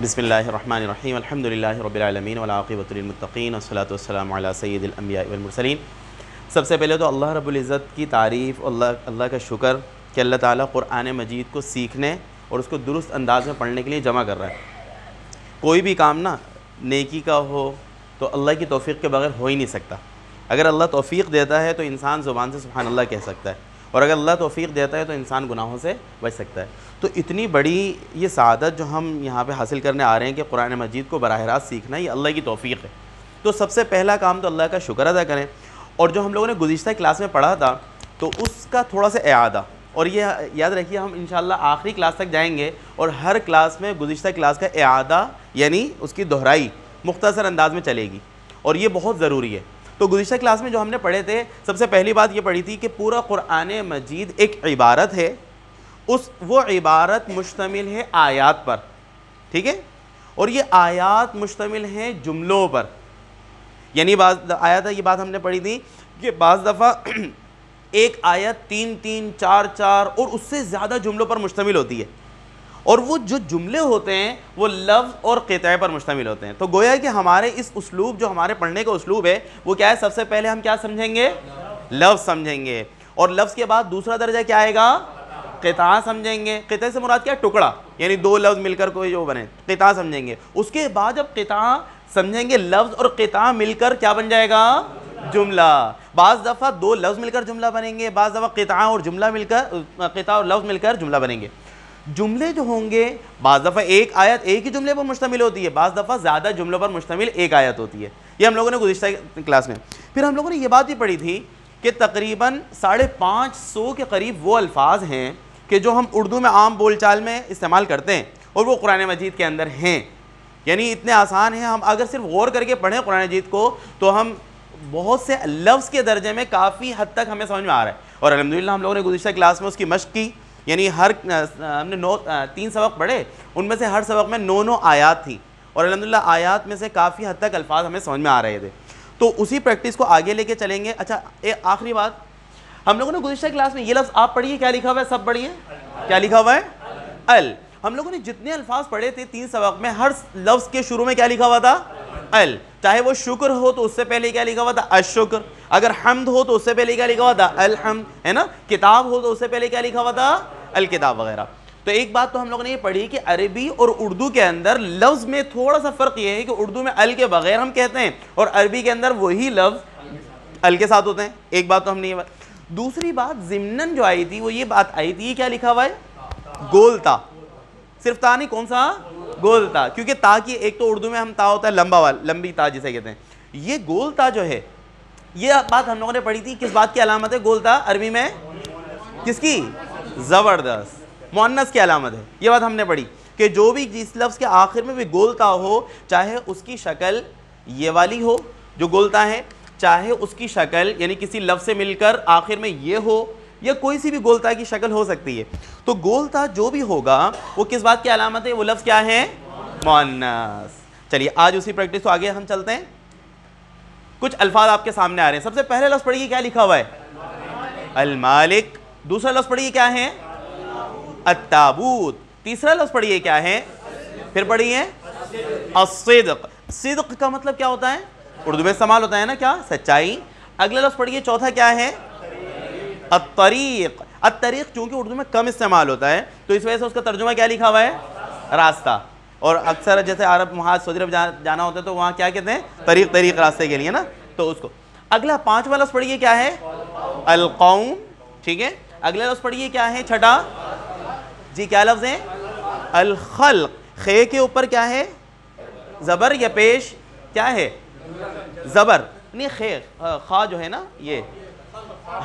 بسم اللہ الرحمن الرحیم الحمدللہ رب العالمین والعاقبۃ للمتقین والصلاۃ والسلام علی سید الانبیاء والمرسلین۔ سب سے پہلے تو اللہ رب العزت کی تعریف، اللہ کا شکر کہ اللہ تعالیٰ قرآن مجید کو سیکھنے اور اس کو درست انداز میں پڑھنے کے لیے جمع کر رہا ہے۔ کوئی بھی کام نا نیکی کا ہو تو اللہ کی توفیق کے بغیر ہو ہی نہیں سکتا۔ اگر اللہ توفیق دیتا ہے تو انسان زبان سے سبحان اللہ کہہ سکتا ہے، اور اگر اللہ توفیق دیتا ہے تو انسان گناہوں سے بچ سکتا ہے۔ تو اتنی بڑی یہ سعادت جو ہم یہاں پہ حاصل کرنے آ رہے ہیں کہ قرآن مجید کو براہ راست سیکھنا، یہ اللہ کی توفیق ہے۔ تو سب سے پہلا کام تو اللہ کا شکر ادا کریں، اور جو ہم لوگوں نے گزشتہ کلاس میں پڑھا تھا تو اس کا تھوڑا سا اعادہ، اور یہ یاد رکھیے ہم انشاءاللہ آخری کلاس تک جائیں گے اور ہر کلاس میں گزشتہ کلاس کا اعادہ یعنی اس کی دہرائی مختصر انداز میں چلے گی، اور یہ بہت ضروری ہے۔ تو گزشتہ کلاس میں جو ہم نے پڑھے تھے، سب سے پہلی بات یہ پڑھی تھی کہ پورا قرآن مجید ایک عبارت ہے، وہ عبارت مشتمل ہے آیات پر، ٹھیک ہے، اور یہ آیات مشتمل ہیں جملوں پر۔ یعنی بعض آیات یہ بات ہم نے پڑھی تھی کہ بعض دفعہ ایک آیت 3 4 اور اس سے زیادہ جملوں پر مشتمل ہوتی ہے، اور وہ جو جملے ہوتے ہیں وہ لفظ اور قطعے پر مشتمل ہوتے ہیں۔ تو گویا کہ ہمارے اس اسلوب، جو ہمارے پڑھنے کا اسلوب ہے، وہ کیا ہے؟ سب سے پہلے ہم کیا سمجھیں گے؟ لفظ سمجھیں گے، اور لفظ کے بعد دوسرا درجہ کیا آئے گا؟ قطعہ سمجھیں گے۔ قطعے سے مراد کیا؟ ٹکڑا، یعنی دو لفظ مل کر کوئی جو بنے، قطعہ سمجھیں گے۔ اس کے بعد جب قطعہ سمجھیں گے، لفظ اور قطعہ مل کر کیا بن جائے گا؟ جملہ۔ بعض دفعہ دو لفظ مل کر جملہ بنیں گے، بعض دفعہ قطعہ اور لفظ مل کر جملہ بنیں گے۔ جملے جو ہوں گے، بعض دفعہ ایک آیت ایک ہی جملے پر مشتمل ہوتی ہے، بعض دفعہ زیادہ جملوں پر مشتمل ایک آیت ہوتی ہے۔ یہ ہم لوگوں نے گزشتہ کلاس میں۔ پھر ہم لوگوں نے یہ بات بھی پڑھی تھی کہ تقریباً 550 کے قریب وہ الفاظ ہیں کہ جو ہم اردو میں عام بول چال میں استعمال کرتے ہیں، اور وہ قرآن مجید کے اندر ہیں۔ یعنی اتنے آسان ہیں، ہم اگر صرف غور کر کے پڑھیں قرآن مجید کو تو ہم بہت سے لفظ کے درجے میں کافی حد تک ہمیں سمجھ میں آ رہا ہے۔ اور الحمدللہ ہم لوگوں نے گزشتہ کلاس میں اس کی مشق کی، یعنی ہم نے 3 سبق پڑھے، ان میں سے ہر سبق میں 9 آیات تھیں، اور الحمدللہ آیات میں سے کافی حد تک الفاظ ہمیں سمجھ میں آ رہے تھے۔ تو اسی پریکٹس کو آگے لے کے چلیں گے۔ اچھا، ایک آخری بات، ہم لوگوں نے گزشتہ کلاس میں یہ لفظ آپ پڑھیے، کیا لکھا ہوا ہے؟ سب پڑھیے، کیا لکھا ہوا ہے؟ ال۔ ہم لوگوں نے جتنے الفاظ پڑھے تھے 3 سبق میں، ہر لفظ کے شروع میں کیا لکھا ہوا تھا؟ ال۔ چاہے وہ شکر ہو تو اس سے پہلے کیا لکھا ہوا تھا؟ الشکر۔ اگر حمد ہو تو اس سے پہلے کیا لکھا ہوا تھا؟ الحمد، ہے نا؟ کتاب ہو تو اس سے پہلے کیا لکھا ہوا تھا؟ الکتاب وغیرہ۔ تو ایک بات تو ہم لوگوں نے یہ پڑھی کہ عربی اور اردو کے اندر لفظ میں تھوڑا سا فرق یہ ہے کہ اردو میں ال کے بغیر ہم کہتے ہیں، اور عربی کے اندر وہی لفظ ال کے ساتھ ہوتے ہیں۔ ایک بات تو ہم نے یہ دوسری بات ضمناً جو آئی تھی وہ یہ بات آئی تھی، کیا لکھا ہوا ہے؟ گول تا۔ صرف تا نہیں، کون سا؟ گول تا، کیونکہ تا کی ایک تو اردو میں ہم تا ہوتا ہے لمبی تا جسے کہتے ہیں، یہ گول تا جو ہے، یہ بات ہم لوگوں نے پڑھی تھی کس بات کی علامت ہے؟ گول تا عربی میں کس کی؟ زبردست، مؤنث کی علامت ہے۔ یہ بات ہم نے پڑھی کہ جو بھی جس لفظ کے آخر میں بھی گولتا ہو، چاہے اس کی شکل یہ والی ہو جو گولتا ہے، چاہے اس کی شکل یعنی کسی لفظ سے مل کر آخر میں یہ ہو، یا کوئی سی بھی گولتا کی شکل ہو سکتی ہے، تو گولتا جو بھی ہوگا وہ کس بات کی علامت ہے؟ وہ لفظ کیا ہے؟ مؤنث۔ چلیے آج اسی پریکٹس کو آگے ہم چلتے ہیں۔ کچھ الفاظ آپ کے سامنے آ رہے ہیں۔ سب سے پہلے لفظ پڑھیے، کیا لکھا ہوا ہے؟ المالک۔ دوسرا لفظ پڑھیے، کیا ہے؟ التابوت۔ تیسرا لفظ پڑھیے، کیا ہے؟ پھر پڑھیے الصدق۔ صدق کا مطلب کیا ہوتا ہے؟ اردو میں استعمال ہوتا ہے نا، کیا؟ سچائی۔ اگلا لفظ پڑھیے، چوتھا کیا ہے؟ الطریق۔ الطریق چونکہ اردو میں کم استعمال ہوتا ہے تو اس وجہ سے اس کا ترجمہ کیا لکھا ہوا ہے؟ راستہ۔ اور اکثر جیسے عرب محاذ سعودی عرب جانا ہوتا ہے تو وہاں کیا کہتے ہیں؟ طریق راستے کے لیے نا، تو اس کو۔ اگلا 5واں لفظ پڑھیے، کیا ہے؟ القوم، ٹھیک ہے۔ اگلا لفظ پڑھیے، کیا ہے؟ چھٹا جی، کیا لفظ ہے؟ الخلق۔ خے کے اوپر کیا ہے؟ زبر یا پیش؟ کیا ہے؟ زبر نہیں، خے، خا جو ہے نا یہ،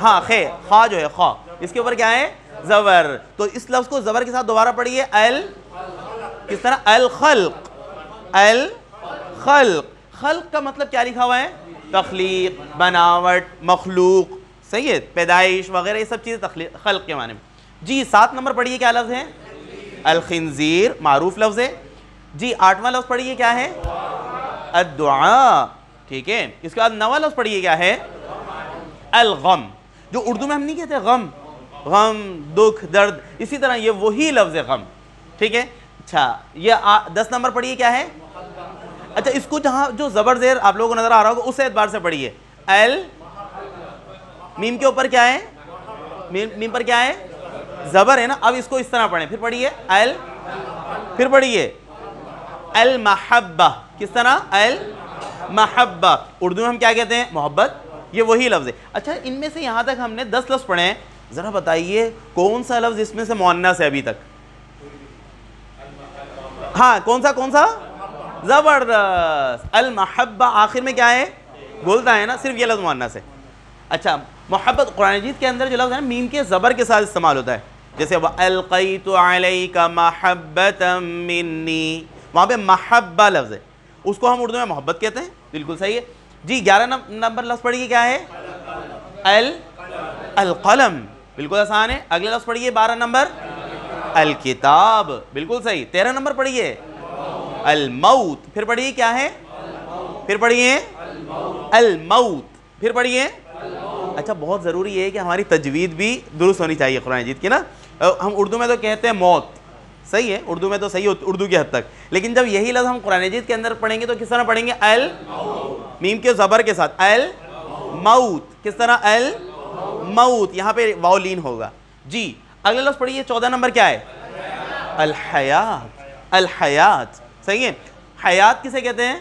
ہاں خے، خا جو ہے خا، اس کے اوپر کیا ہے؟ زبر۔ تو اس لفظ کو زبر کے ساتھ دوبارہ پڑھیے، کس طرح؟ الخلق۔ الخلق، خلق کا مطلب کیا لکھا ہوا ہے؟ تخلیق، بناوٹ، مخلوق، صحیح ہے، پیدائش وغیرہ، یہ سب چیزیں خلق کے معنی میں۔ جی 7 نمبر پڑھیے، کیا لفظ ہے؟ الخنزیر، معروف لفظ ہے۔ جی 8واں لفظ پڑھیے، کیا ہے؟ الدعاء، ٹھیک ہے۔ اس کے بعد 9واں لفظ پڑھیے، کیا ہے؟ الغم، جو اردو میں ہم نہیں کہتے غم، غم، دکھ، درد، اسی طرح یہ وہی لفظ ہے غم، ٹھیک ہے۔ اچھا یہ 10 نمبر پڑھیے کیا ہے؟ اچھا اس کو جہاں جو زبر زیر آپ لوگوں کو نظر آ رہا ہوگا اس اعتبار سے پڑھیے. ال میم کے اوپر کیا ہے؟ میم پر کیا ہے؟ زبر ہے نا. اب اس کو اس طرح پڑھیں. پھر پڑھیے ال, پھر پڑھیے المحبہ. کس طرح؟ المحبہ. اردو میں ہم کیا کہتے ہیں؟ محبت. یہ وہی لفظ ہے. اچھا ان میں سے یہاں تک ہم نے 10 لفظ پڑھے ہیں, ذرا بتائیے کون سا لفظ اس میں سے مؤنث ہے ابھی تک؟ ہاں کون سا؟ زبردست. المحبہ آخر میں کیا ہے؟ بولتا ہے نا, صرف یہ لفظ مؤنث ہے. اچھا محبت قرآن مجید کے اندر جو لفظ ہے میم کے زبر کے ساتھ استعمال ہوتا ہے, جیسے وَأَلْقَيْتُ عَلَيْكَ مَحَبَّةً مِّنِّي, وہاں پہ محبہ لفظ ہے, اس کو ہم اردو میں محبت کہتے ہیں. بالکل صحیح ہے جی. 11 نمبر لفظ پڑھیے کیا ہے؟ القلم. بالکل آسان ہے. اگلے لفظ پڑھیے 12 نمبر الکتاب. بالکل صحیح. 13 نمبر پڑھیے الموت. پھر پڑھیے کیا ہے؟ پھر پڑھیے الموت. پھر پڑھیے. اچھا بہت ضروری ہے کہ ہماری تجوید بھی درست ہونی چاہیے قرآن مجید کی نا. ہم اردو میں تو کہتے ہیں موت, صحیح ہے, اردو میں تو صحیح ہے اردو کی حد تک, لیکن جب یہی لفظ ہم قرآن مجید کے اندر پڑھیں گے تو کس طرح پڑھیں گے؟ میم کے زبر کے ساتھ الموت. کس طرح؟ الموت. یہاں پہ واو لین ہوگا جی. اگلا لفظ پڑھیے 14 نمبر کیا ہے؟ الحیات. الحیات صحیح ہے. حیات کسے کہتے ہیں؟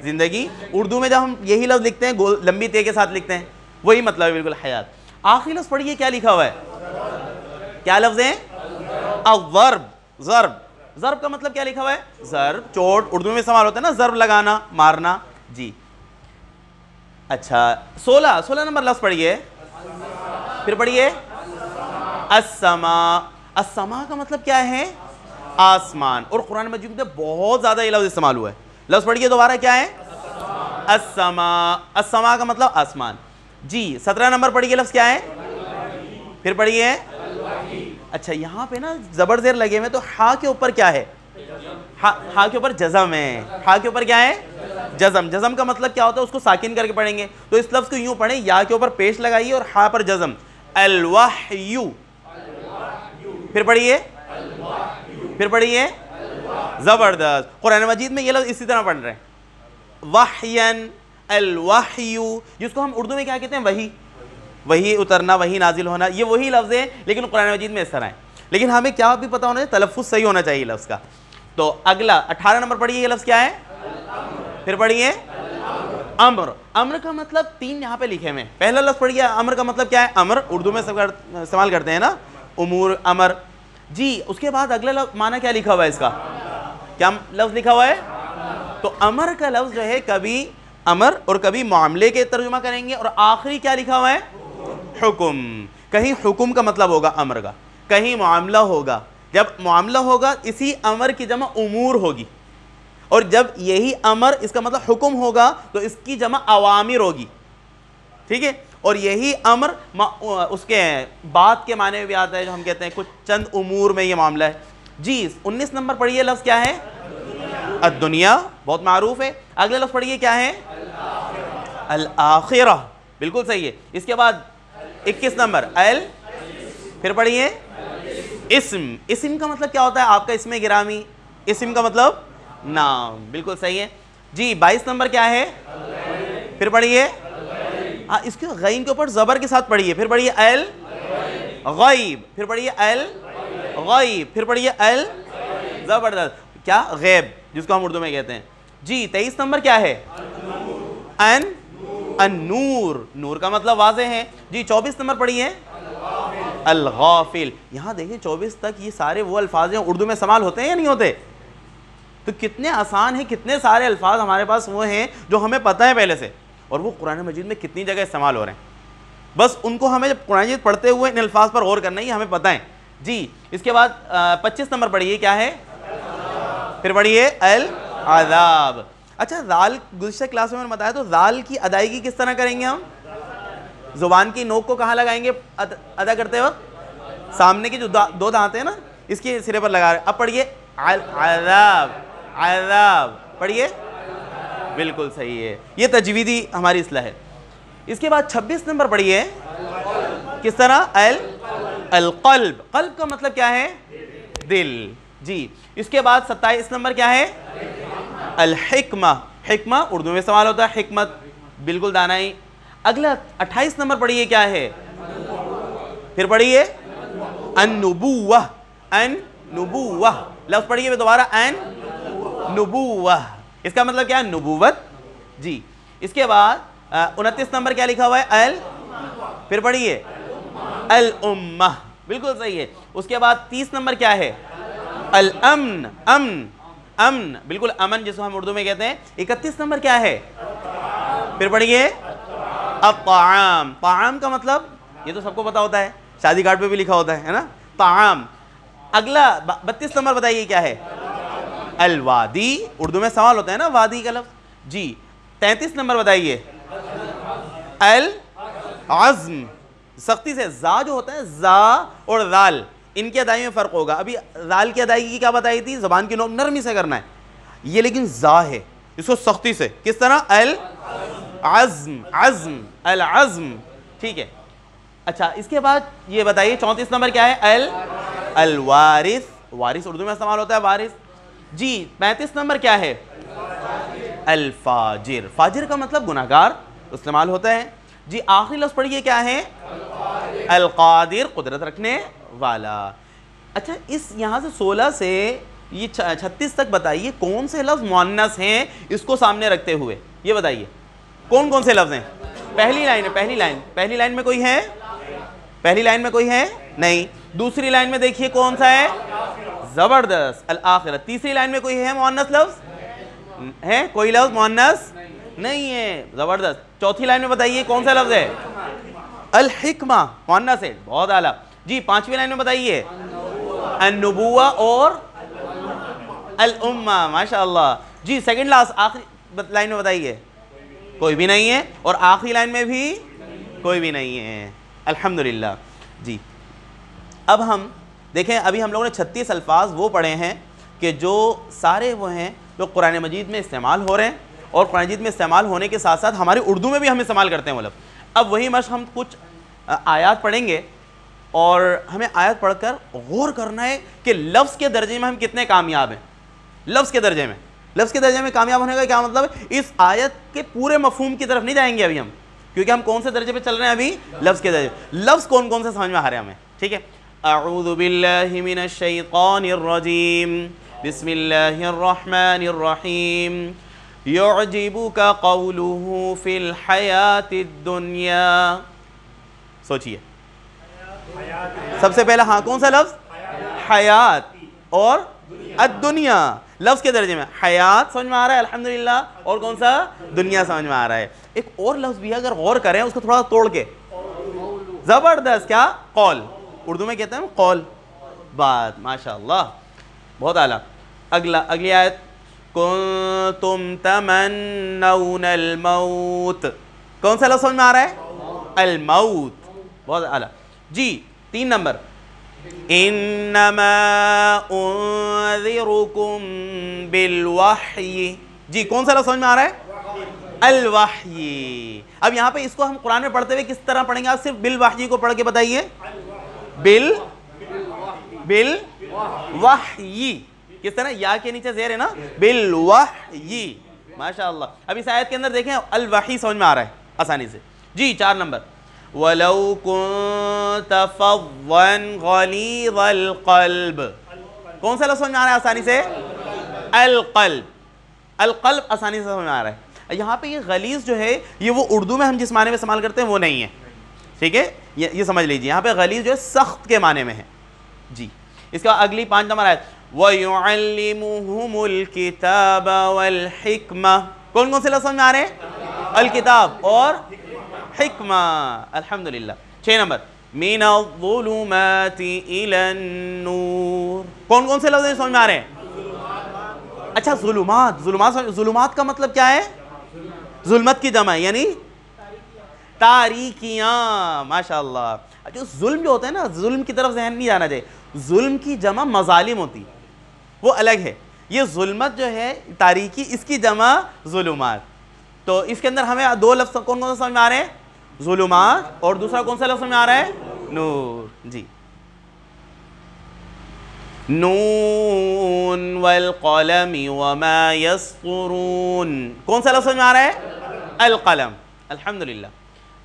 زندگی. اردو میں جب ہم یہی لفظ لکھتے ہیں لمبی تے کے ساتھ لکھتے ہیں, وہی مطلب ہے بالکل حیات. آخری لفظ پڑھیے کیا لکھا ہوا ہے؟ کیا لفظ ہے؟ الضرب. ضرب. ضرب کا مطلب کیا لکھا ہوا ہے؟ ضرب, چوٹ. اردو میں استعمال ہوتا ہے نا ضرب, لگانا, مارنا جی. اچھا 16 نمبر لفظ پڑھیے. پھر پڑھیے السماء. السماء کا مطلب کیا ہے؟ آسمان. اور قرآن مجید میں بہت زیادہ یہ لفظ استعمال ہوا ہے. لفظ پڑھیے دوبارہ کیا ہے؟ السماء. السماء کا مطلب آسمان جی. 17 نمبر پڑھیے لفظ کیا ہے؟ پھر پڑھیے. اچھا یہاں پہ نا زبر زیر لگے ہوئے, تو ہا کے اوپر کیا ہے؟ ہا کے اوپر جزم ہے. ہا کے اوپر کیا ہے؟ جزم. جزم کا مطلب کیا ہوتا ہے؟ اس کو ساکن کر کے پڑھیں گے تو اس لفظ کو یوں پڑھیں, یا کے اوپر پیش لگائیے اور ہا پر جزم. الوحی. پھر پڑھیے. پھر پڑھیے زبردست. قرآن مجید میں یہ لفظ اسی طرح پڑھ رہے ہیں وحین. الوحی جس کو ہم اردو میں کیا کہتے ہیں؟ وحی. وہی اترنا, وہی نازل ہونا, یہ وہی لفظ ہے لیکن قرآن مجید میں اس طرح ہے. لیکن ہمیں کیا بھی پتہ ہونا چاہیے؟ تلفظ صحیح ہونا چاہیے لفظ کا. تو اگلا 18 نمبر پڑھیے, یہ لفظ کیا ہے؟ پھر پڑھیے امر. امر کا مطلب 3 یہاں پہ لکھے ہوئے. پہلا لفظ پڑھیے امر کا مطلب کیا ہے؟ امر. اردو میں سب استعمال کرتے ہیں نا, امور, امر جی. اس کے بعد اگلا لفظ معنی کیا لکھا ہوا ہے اس کا؟ کیا لفظ لکھا ہوا ہے؟ تو امر کا لفظ جو ہے کبھی امر اور کبھی معاملے کے ترجمہ کریں گے, اور آخری کیا لکھا ہوا ہے؟ حکم. کہیں حکم کا مطلب ہوگا امر کا, کہیں معاملہ ہوگا. جب معاملہ ہوگا اسی امر کی جمع امور ہوگی, اور جب یہی امر اس کا مطلب حکم ہوگا تو اس کی جمع اوامر ہوگی. ٹھیک ہے. اور یہی امر اس کے بات کے معنی میں بھی آتا ہے, جو ہم کہتے ہیں کچھ چند امور میں یہ معاملہ ہے جی. 19 نمبر پڑھیے لفظ کیا ہے؟ الدنیا. بہت معروف ہے. اگلے لفظ پڑھیے کیا ہے؟ الآخرہ. بالکل صحیح ہے. اس کے بعد 21 نمبر پھر پڑھیے اسم. اسم کا مطلب کیا ہوتا ہے؟ آپ کا اسم گرامی. اسم کا مطلب نام. بالکل صحیح ہے جی. 22 نمبر کیا ہے؟ پھر پڑھیے. اس کے غین کے اوپر زبر کے ساتھ پڑھیے. پھر پڑھیے الغیب. پھر پڑھیے الغیب. پھر پڑھیے زبردست. کیا؟ غیب, جس کو ہم اردو میں کہتے ہیں جی. 23 نمبر کیا ہے؟ النور. نور کا مطلب واضح ہے جی. 24 نمبر پڑھیے الغافل. یہاں دیکھیں 24 تک یہ سارے وہ الفاظ ہیں اردو میں استعمال ہوتے ہیں یا نہیں ہوتے؟ تو کتنے آسان ہیں, کتنے سارے الفاظ ہمارے پاس وہ ہیں جو ہمیں پتہ ہے پہلے سے, اور وہ قرآن مجید میں کتنی جگہ استعمال ہو رہے ہیں. بس ان کو ہمیں جب قرآن مجید پڑھتے ہوئے ان الفاظ پر غور کرنا ہی ہمیں پتہ ہے جی. اس کے بعد 25 نمبر پڑھیے کیا ہے؟ پھر پڑھیے العذاب. اچھا ذال گزشتہ کلاس میں نے بتایا, تو ذال کی ادائیگی کس طرح کریں گے ہم؟ زبان کی نوک کو کہاں لگائیں گے ادا کرتے وقت؟ سامنے کی جو 2 دانت ہیں نا, اس کے سرے پر لگا رہے. اب پڑھیے عذاب. عذاب پڑھیے. بالکل صحیح ہے. یہ تجویدی ہماری اصلاح ہے. اس کے بعد 26 نمبر پڑھیے کس طرح؟ القلب. قلب کا مطلب کیا ہے؟ دل. جی اس کے بعد 27 نمبر کیا ہے؟ الحکمہ. حکمہ اردو میں سوال ہوتا ہے حکمت، بالکل دانائی. اگلا 28 نمبر پڑھیے کیا ہے؟ پھر پڑھیے النبوہ. النبوہ لفظ پڑھیے دوبارہ، النبوہ اس کا مطلب کیا ہے؟ نبوت. جی اس کے بعد 29 نمبر کیا لکھا ہوا ہے؟ پھر پڑھیے الامہ، بالکل صحیح ہے. اس کے بعد 30 نمبر کیا ہے؟ الامن. امن، امن بالکل امن جس کو ہم اردو میں کہتے ہیں. 31 نمبر کیا ہے؟ پھر پڑھیے الطعام. طعام کا مطلب یہ تو سب کو پتا ہوتا ہے، شادی کارڈ پہ بھی لکھا ہوتا ہے نا، طعام. اگلا 32 نمبر بتائیے کیا ہے؟ الوادی. اردو میں سوال ہوتا ہے نا وادی کا لفظ. جی 33 نمبر بتائیے العزم. سختی سے، زا جو ہوتا ہے زا اور ذال ان کی ادائیگی میں فرق ہوگا. ابھی ذال کی ادائیگی کیا بتائی تھی؟ زبان کی نوک نرمی سے کرنا ہے. یہ لیکن زا ہے، اس کو سختی سے. کس طرح؟ العزم. عزم، العزم. ٹھیک ہے. اچھا اس کے بعد یہ بتائیے 34 نمبر کیا ہے؟ الوارث. وارث اردو میں استعمال ہوتا ہے وارث. جی 35 نمبر کیا ہے؟ الفاجر. فاجر کا مطلب گناہگار استعمال ہوتا ہے. جی آخری لفظ پڑھیے کیا ہے؟ القادر، قدرت رکھنے والا. اچھا اس یہاں سے 16 سے یہ 36 تک بتائیے کون سے لفظ مؤنث ہیں اس کو سامنے رکھتے ہوئے. یہ بتائیے کون کون سے لفظ ہیں؟ پہلی لائن ہے، پہلی لائن میں کوئی ہے؟ پہلی لائن میں کوئی ہے نہیں. دوسری لائن میں دیکھیے کون سا ہے؟ زبردست. الآخرہ. تیسری لائن میں کوئی ہے مؤنث لفظ؟ ہے کوئی لفظ مؤنث نہیں ہے. زبردست. چوتھی لائن میں بتائیے کون سا لفظ ہے؟ الحکمہ مؤنث ہے. بہت اعلیٰ. جی 5ویں لائن میں بتائیے النبوہ اور الامہ. ماشاء اللہ. جی سیکنڈ لاسٹ آخری لائن میں بتائیے. کوئی بھی نہیں ہے. اور آخری لائن میں بھی کوئی بھی نہیں ہے. الحمدللہ. جی اب ہم دیکھیں، ابھی ہم لوگوں نے 36 الفاظ وہ پڑھے ہیں کہ جو سارے وہ ہیں جو قرآن مجید میں استعمال ہو رہے ہیں، اور قرآن مجید میں استعمال ہونے کے ساتھ ساتھ ہماری اردو میں بھی ہم استعمال کرتے ہیں وہ لفظ. اب وہی مشق ہم کچھ آیات پڑھیں گے، اور ہمیں آیت پڑھ کر غور کرنا ہے کہ لفظ کے درجے میں ہم کتنے کامیاب ہیں. لفظ کے درجے میں کامیاب ہونے کا کیا مطلب ہے؟ اس آیت کے پورے مفہوم کی طرف نہیں جائیں گے ابھی ہم، کیونکہ ہم کون سے درجے پہ چل رہے ہیں ابھی؟ لفظ کے درجے. لفظ کون کون سے سمجھ میں آ رہے ہیں ہمیں؟ ٹھیک ہے. اعوذ باللہ من الشیطان الرجیم، بسم اللہ الرحمن الرحیم. یعجبک قولہ فی الحیاۃ الدنیا. سوچئے سب سے پہلا ہاں کون سا لفظ؟ حیات اور الدنیا. لفظ کے درجے میں حیات سمجھ میں آ رہا ہے الحمدللہ، اور کون سا؟ دنیا سمجھ میں آ رہا ہے. ایک اور لفظ بھی ہے اگر غور کریں اس کو تھوڑا توڑ کے. زبردست. کیا؟ قول. اردو میں کہتے ہیں قول، بات. ماشاءاللہ بہت اعلیٰ. اگلی آیت کنتم تمنون الموت. کون سا لفظ سمجھ میں آ رہا ہے؟ الموت. بہت اعلیٰ. جی 3 نمبر انما انذرکم بالوحی. جی کون سا لفظ سمجھ میں آ رہا ہے؟ الوحی. اب یہاں پہ اس کو ہم قرآن میں پڑھتے ہوئے کس طرح پڑھیں گے؟ آپ صرف بالوحی کو پڑھ کے بتائیے. بالوحی. کس طرح؟ یا کے نیچے زیر ہے نا، بالوحی. ماشاءاللہ. اب اس آیت کے اندر دیکھیں الوحی سمجھ میں آ رہا ہے آسانی سے. جی 4 نمبر وَلَوْ كُنْتَ فَضًّا غَلِيظَ الْقَلْبِ. کون سا لفظ سمجھ میں آ رہا ہے آسانی سے؟ القلب. القلب آسانی سے سمجھ میں آ رہا ہے. یہاں پہ یہ غلیظ جو ہے یہ وہ اردو میں ہم جس معنی میں استعمال کرتے ہیں وہ نہیں ہے. ٹھیک ہے، یہ سمجھ لیجیے. یہاں پہ غلیظ جو ہے سخت کے معنی میں ہے. جی اس کا اگلی 5 نمبر آیت وَيُعَلِّمُهُمُ الْكِتَابَ وَالْحِكْمَةَ. کون کون سے لفظ سمجھ میں آ رہے ہیں؟ الکتاب اور حکمہ. الحمدللہ. 6 نمبر مِنَ الظُّلُمَاتِ إِلَى النُّورِ. کون کون سے لفظ سمجھ میں آ رہے ہیں؟ اچھا ظلمات. ظلمات کا مطلب کیا ہے؟ ظلمت کی جمع یعنی تاریکیاں. ماشاءاللہ. جو ظلم جو ہوتا ہے نا، ظلم کی طرف ذہن نہیں جانا چاہیے. ظلم کی جمع مظالم ہوتی، وہ الگ ہے. یہ ظلمت جو ہے تاریکی، اس کی جمع ظلمات. تو اس کے اندر ہمیں 2 لفظ کون کون سے سمجھ میں آ رہے ہیں؟ ظلمات، اور دوسرا کون سا لفظ سمجھ میں آ رہا ہے؟ نور. جی نون والقلم وما يسطرون. کون سا لفظ سمجھ میں آ رہا ہے؟ القلم. الحمدللہ.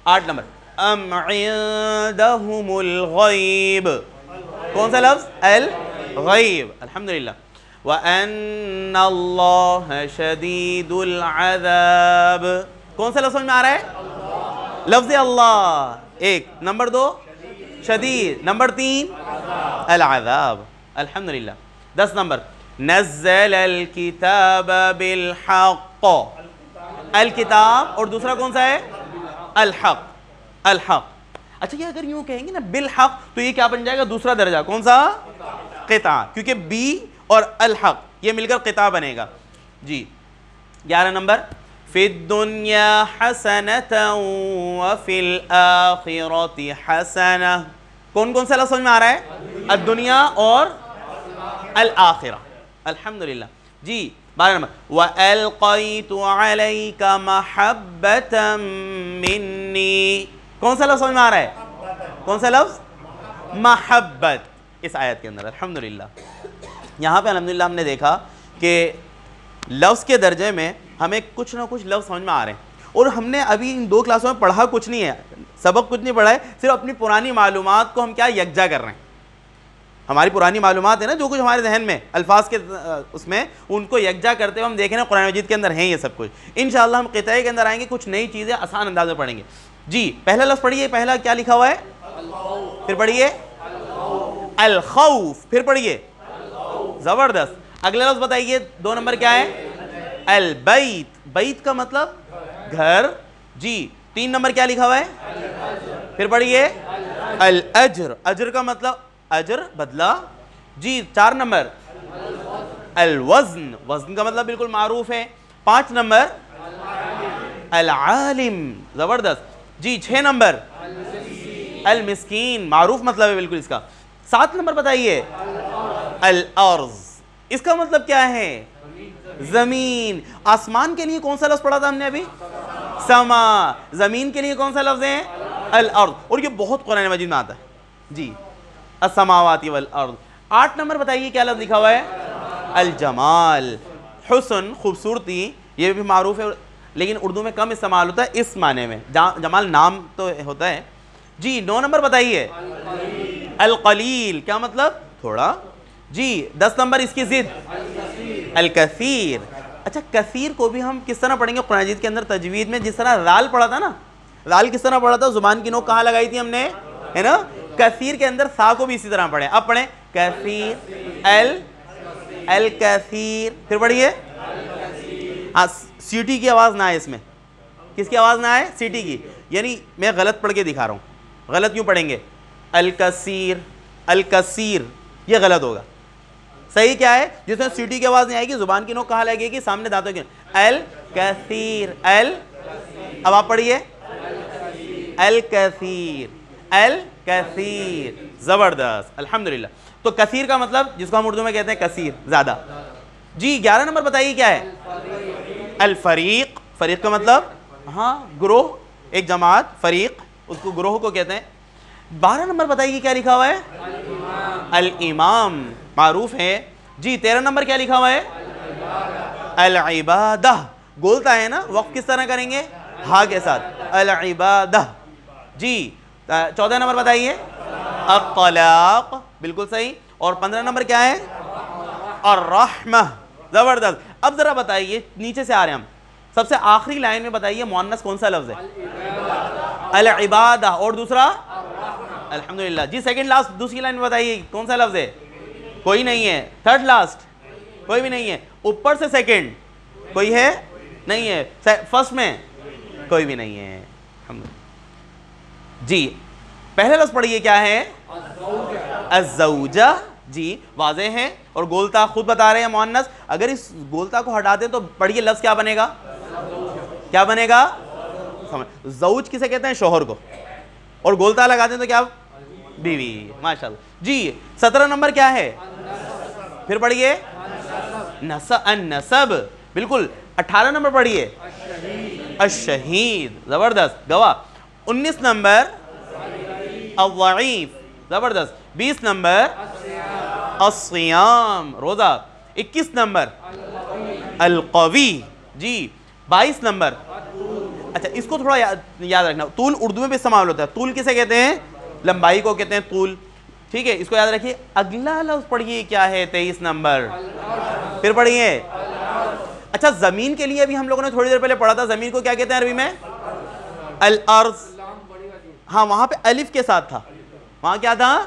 8 نمبر ام عندهم الغیب. کون سا لفظ؟ الغیب. الحمدللہ. وَأَنَّ اللَّهَ شَدِيدُ الْعَذَابِ. کون سا لفظ سمجھ میں آ رہا ہے؟ لفظ اللہ. 1. نمبر 2 شدید. نمبر 3 العذاب. الحمدللہ. 10 نمبر نزل الکتاب بالحق. الکتاب اور دوسرا کون سا ہے؟ الحق. الحق. اچھا یہ اگر یوں کہیں گے نا بالحق تو یہ کیا بن جائے گا؟ دوسرا درجہ. کون سا؟ قطع. کیونکہ بی اور الحق یہ مل کر قطع بنے گا. جی 11 نمبر فی الدنیا حسنۃ وفی الآخرۃ حسنہ. کون کون سا لفظ سمجھ میں آ رہا ہے؟ الدنیا اور الآخرہ. الحمدللہ. جی 12 نمبر وَأَلْقَيْتُ عَلَيْكَ مَحَبَّةً مِّنِّي. کون سا لفظ سمجھ میں آ رہا ہے؟ کون سا لفظ؟ محبت. اس آیت کے اندر. الحمدللہ. یہاں پہ الحمدللہ ہم نے دیکھا کہ لفظ کے درجے میں ہمیں کچھ نہ کچھ لفظ سمجھ میں آ رہے ہیں اور ہم نے ابھی ان 2 کلاسوں میں پڑھا کچھ نہیں ہے, سبق کچھ نہیں پڑھا ہے, صرف اپنی پرانی معلومات کو ہم کیا یکجا کر رہے ہیں. ہماری پرانی معلومات ہے نا جو کچھ ہمارے ذہن میں الفاظ کے اس میں ان کو یکجا کرتے ہوئے ہم دیکھیں نا قرآن مجید کے اندر ہیں یہ سب کچھ. انشاءاللہ ہم قطعے کے اندر آئیں گے, کچھ نئی چیزیں آسان انداز میں پڑھیں گے. جی پہلا لفظ پڑھیے, پہلا کیا لکھا ہوا ہے؟ پھر پڑھیے الخوف. پھر پڑھیے زبردست. اگلا لفظ بتائیے 2 نمبر کیا ہے؟ البیت. بیت کا مطلب گھر. جی 3 نمبر کیا لکھا ہوا ہے؟ پھر پڑھیے الاجر. اجر کا مطلب اجر بدلہ. جی 4 نمبر الوزن. وزن کا مطلب بالکل معروف ہے. 5 نمبر العالم. زبردست. جی 6 نمبر المسکین. معروف مطلب ہے بالکل اس کا. 7 نمبر بتائیے الارض. اس کا مطلب کیا ہے؟ زمین. آسمان کے لیے کون سا لفظ پڑھا تھا ہم نے ابھی؟ سما. زمین کے لیے کون سا لفظ ہے؟ الارض. اور یہ بہت قرآن مجید میں آتا ہے. جی السماوات والارض. 8 نمبر بتائیے کیا لفظ لکھا ہوا ہے؟ الجمال. حسن خوبصورتی یہ بھی معروف ہے لیکن اردو میں کم استعمال ہوتا ہے اس معنی میں. جمال نام تو ہوتا ہے. جی 9 نمبر بتائیے القلیل. کیا مطلب؟ تھوڑا. جی 10 نمبر اس کی ضد الکثیر. اچھا کثیر کو بھی ہم کس طرح پڑھیں گے قرآن مجید کے اندر تجوید میں؟ جس طرح رال پڑھا تھا نا, رال کس طرح پڑھا تھا؟ زبان کی نوک کہاں لگائی تھی ہم نے, ہے نا؟ کثیر کے اندر سا کو بھی اسی طرح پڑھیں. اب پڑھیں کثیر الکثیر. پھر پڑھیے سیٹی کی آواز نہ آئے اس میں. کس کی آواز نہ آئے؟ سیٹی کی. یعنی میں غلط پڑھ کے دکھا رہا ہوں. غلط کیوں پڑھیں گے؟ الکثیر. الکثیر یہ غلط ہوگا. صحیح کیا ہے؟ جس میں سیٹی کی آواز نہیں آئے گی, زبان کی نوک کہاں لگے گی؟ سامنے دانتوں کی. الکثیر. اب آپ پڑھیے الکثیر. الکثیر. زبردست. الحمدللہ. تو کثیر کا مطلب جس کو ہم اردو میں کہتے ہیں کثیر, زیادہ. جی 11 نمبر بتائیے کیا ہے؟ الفریق. فریق کا مطلب ہاں گروہ, ایک جماعت. فریق اس کو گروہ کو کہتے ہیں. 12 نمبر بتائیے کیا لکھا ہوا ہے؟ الامام. معروف ہے. جی 13 نمبر کیا لکھا ہوا ہے؟ العبادہ. گولتا ہے نا, وقف کس طرح کریں گے؟ ہا کے ساتھ. العبادہ. جی 14 نمبر بتائیے الطلاق. بالکل صحیح. اور 15 نمبر کیا ہے؟ الرحمہ. زبردست. اب ذرا بتائیے, نیچے سے آ رہے ہیں ہم, سب سے آخری لائن میں بتائیے مؤنث کون سا لفظ ہے؟ العبادہ. اور دوسرا الحمدللہ. جی سیکنڈ لاسٹ دوسری لائن میں بتائیے کون سا لفظ ہے؟ کوئی نہیں ہے. تھرڈ لاسٹ کوئی بھی نہیں ہے. اوپر سے سیکنڈ کوئی ہے؟ نہیں ہے. فرسٹ میں کوئی بھی نہیں ہے. جی پہلے لفظ پڑھیے کیا ہے؟ الزوجہ. جی واضح ہے. اور گولتا خود بتا رہے ہیں مؤنث. اگر اس گولتا کو ہٹا دیں تو پڑھیے لفظ کیا بنے گا؟ کیا بنے گا؟ زوج کسے کہتے ہیں؟ شوہر کو. اور گولتا لگا دیں تو کیا؟ بیوی. ماشاءاللہ. جی 17 نمبر کیا ہے؟ پھر پڑھیے النسب. بالکل. 18 نمبر پڑھیے الشہید. زبردست. گواہ. 19 نمبر الضعیف. زبردست. 20 نمبر الصیام روزہ. 21 نمبر القوی. جی 22 نمبر. اچھا اس کو تھوڑا یاد رکھنا, طول اردو میں بھی استعمال ہوتا ہے. طول کسے کہتے ہیں؟ لمبائی کو کہتے ہیں طول. ٹھیک ہے, اس کو یاد رکھیے. اگلا لفظ پڑھیے کیا ہے 23 نمبر, پھر پڑھیے. اچھا زمین کے لیے ابھی ہم لوگوں نے تھوڑی دیر پہلے پڑھا تھا, زمین کو کیا کہتے ہیں عربی میں؟ الارض. ہاں وہاں پہ الف کے ساتھ تھا, وہاں کیا تھا؟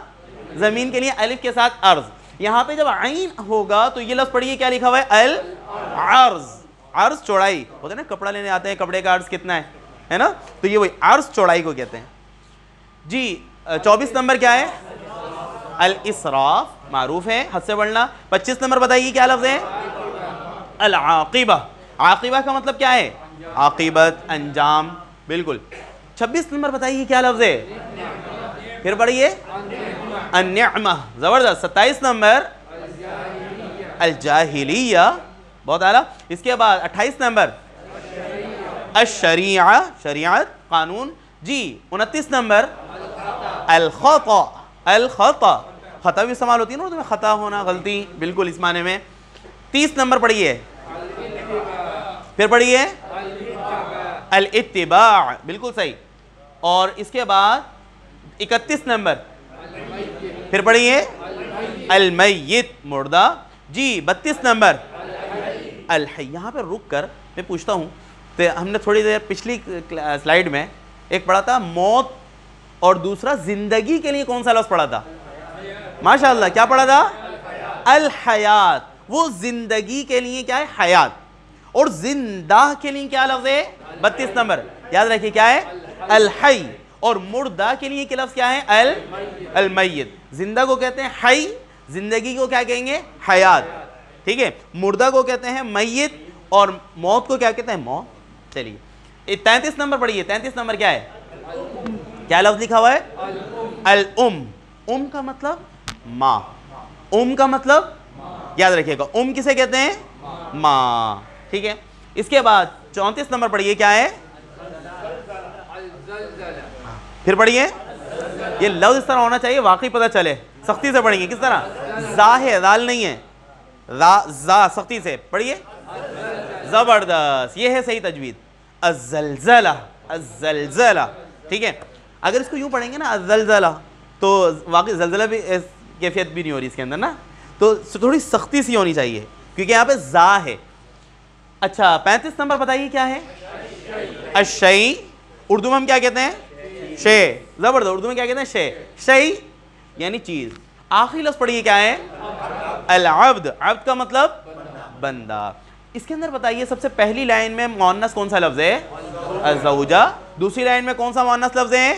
زمین کے لیے الف کے ساتھ ارض. یہاں پہ جب عین ہوگا تو یہ لفظ پڑھیے کیا لکھا ہوا ہے؟ العرض. عرض چوڑائی ہوتا ہے نا, کپڑا لینے آتے ہیں, کپڑے کا عرض کتنا ہے نا, تو یہ وہی عرض چوڑائی کو کہتے ہیں. جی 24 نمبر کیا ہے؟ الاسراف, معروف ہے حد سے بڑھنا. 25 نمبر بتائیے کیا لفظ ہے؟ العاقبہ. عاقبہ کا مطلب کیا ہے؟ عاقبت, انجام. بالکل. 26 نمبر بتائیے کیا لفظ ہے؟ پھر پڑھیے. النعمہ, زبردست. 27 نمبر الجاہلیہ, بہت اعلیٰ. اس کے بعد 28 نمبر الشریعہ, شریعت, قانون. جی 29 نمبر الخطأ. الخطأ, خطا بھی استعمال ہوتی ہے نا اردو میں, خطا ہونا, غلطی, بالکل اس معنی میں. 30 نمبر پڑھیے, پھر پڑھیے. الاتباع, بالکل صحیح. اور اس کے بعد 31 نمبر, پھر پڑھیے. المیت, مردہ. جی 32 نمبر الحی. یہاں پہ رک کر میں پوچھتا ہوں, تو ہم نے تھوڑی دیر پچھلی سلائیڈ میں ایک پڑھا تھا موت, اور دوسرا زندگی کے لیے کون سا لفظ پڑھا تھا؟ ماشاءاللہ, کیا پڑھا تھا؟ الحیات. وہ زندگی کے لیے کیا ہے؟ حیات. اور زندہ کے لیے کیا لفظ ہے؟ 32 نمبر, یاد رکھیے کیا ہے؟ الحی. اور مردہ کے لیے کیا لفظ کیا ہے؟ المیت. زندہ کو کہتے ہیں حی, زندگی کو کیا کہیں گے؟ حیات. ٹھیک ہے, مردہ کو کہتے ہیں میت, اور موت کو کیا کہتے ہیں؟ موت. چلیے 33 نمبر پڑھیے. 33 نمبر کیا ہے؟ کیا لفظ لکھا ہوا ہے؟ الام. ام کا مطلب ماں. ام کا مطلب یاد رکھیے گا, ام کسے کہتے ہیں؟ ماں. ٹھیک ہے. اس کے بعد 34 نمبر پڑھیے کیا ہے؟ پھر پڑھیے. یہ لفظ اس طرح ہونا چاہیے واقعی پتہ چلے, سختی سے پڑھیں گے. کس طرح؟ زا ہے, دال نہیں ہے, زا, سختی سے پڑھیے. زبردست, یہ ہے صحیح تجوید. الزلزلہ. الزلزلہ. ٹھیک ہے. اگر اس کو یوں پڑھیں گے نا الزلزلہ, تو واقعی زلزلہ بھی کیفیت بھی نہیں ہو رہی اس کے اندر نا, تو تھوڑی سختی سی ہونی چاہیے کیونکہ یہاں پہ زا ہے. اچھا 35 نمبر بتائیے کیا ہے؟ الشیء. اردو میں ہم کیا کہتے ہیں؟ شے. زبردست, اردو میں کیا کہتے ہیں؟ شے. شیء یعنی چیز. آخری لفظ پڑھیے کیا ہے؟ العبد. عبد کا مطلب بندہ. اس کے اندر بتائیے سب سے پہلی لائن میں مؤنث کون سا لفظ ہے؟ الزوجہ. دوسری لائن میں کون سا مؤنث لفظ ہے؟